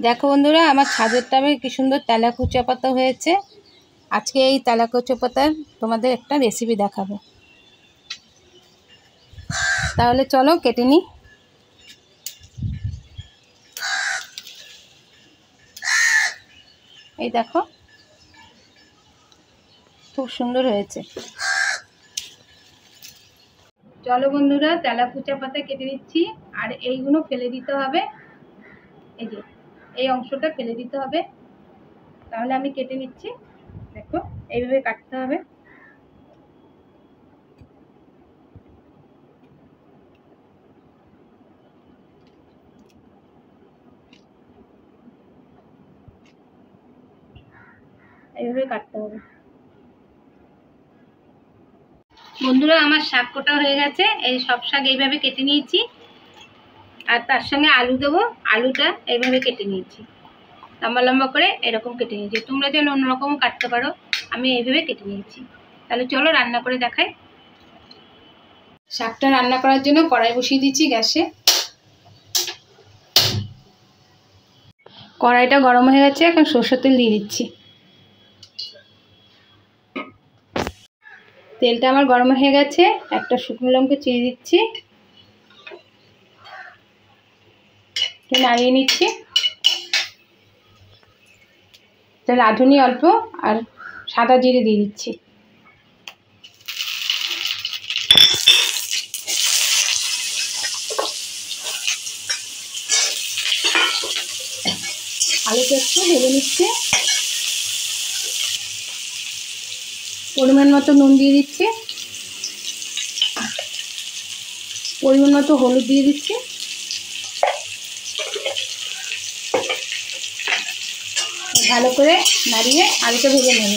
দেখো বন্ধুরা, আমার ছাদের টবে কি সুন্দর তেলাকুচা পাতা হয়েছে। আজকে এই তেলাকুচা পাতার তোমাদের একটা রেসিপি দেখাবো। তাহলে চলো কেটে নিই। এই দেখো, খুব সুন্দর হয়েছে। চলো বন্ধুরা, তেলাকুচা পাতা কেটে নিচ্ছি। আর এইগুলো ফেলে দিতে হবে, এই যে এই অংশটা ফেলে দিতে হবে। তাহলে আমি কেটে নিচ্ছি। দেখো, এইভাবে কাটতে হবে। এইভাবে কাটতে হবে। বন্ধুরা, আমার শাক কোটা হয়ে গেছে। এই সব শাক এইভাবে কেটে নিয়েছি। আর তার সঙ্গে আলু দেবো। আলুটা এইভাবে কেটে নিয়েছি, লম্বা লম্বা করে এরকম কেটে নিয়েছি। তোমরা যেন অন্যরকমও কাটতে পারো, আমি এইভাবে কেটে নিয়েছি। তাহলে চলো রান্না করে দেখাই। শাকটা রান্না করার জন্য কড়াই বসিয়ে দিচ্ছি গ্যাসে। কড়াইটা গরম হয়ে গেছে, এখন সরষের তেল দিয়ে দিচ্ছি। তেলটা আমার গরম হয়ে গেছে, একটা শুকনো লঙ্কা চিড়ে দিচ্ছি, নাড়িয়ে নিচ্ছি। রাঁধুনি অল্প আর সাদা জিরে দিয়ে দিচ্ছি। আলুটা একটু ভেজে নিচ্ছি। পরিমাণ মতো নুন দিয়ে দিচ্ছি, পরিমাণ মতো হলুদ দিয়ে দিচ্ছি। ভালো করে নাড়িয়ে আলুটা ভেজে নেব।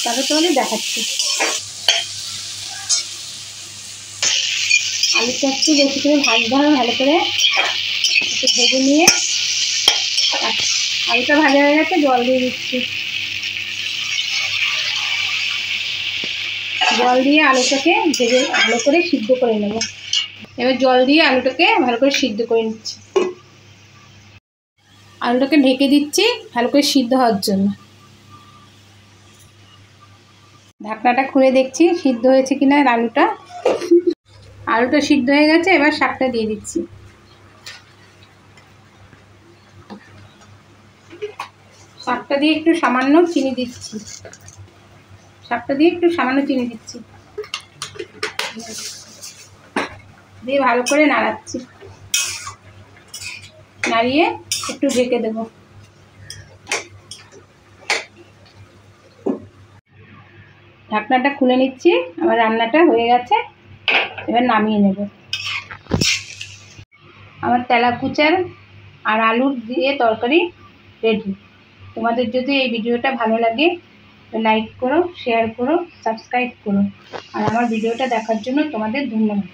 তারপর তোমাদের দেখাচ্ছি। আলুটা একটু বেশি করে ভাজতে হবে, ভালো করে একটু ভেজে নিয়ে। আলুটা ভাজা হয়ে গেছে, জল দিয়ে দিচ্ছি। জল দিয়ে আলুটাকে ভেজে ভালো করে সিদ্ধ করে নেব। এবার জল দিয়ে আলুটাকে ভালো করে সিদ্ধ করে নিচ্ছি। আলুটাকে ঢেকে দিচ্ছি ভালো করে সিদ্ধ হওয়ার জন্য। ঢাকনাটা খুলে দেখছি সিদ্ধ হয়েছে কিনা আলুটা। আলুটা সিদ্ধ হয়ে গেছে, এবার শাকটা দিয়ে দিচ্ছি। শাকটা দিয়ে একটু সামান্য চিনি দিচ্ছি। দিয়ে ভালো করে নাড়াচ্ছি। নাড়িয়ে একটু ঢেকে দেবো। ঢাকনাটা খুলে নিচ্ছি। আমার রান্নাটা হয়ে গেছে, এবার নামিয়ে নেব। আমার তেলাকুচার আর আলুর দিয়ে তরকারি রেডি। তোমাদের যদি এই ভিডিওটা ভালো লাগে, লাইক করো, শেয়ার করো, সাবস্ক্রাইব করো। আর আমার ভিডিওটা দেখার জন্য তোমাদের ধন্যবাদ।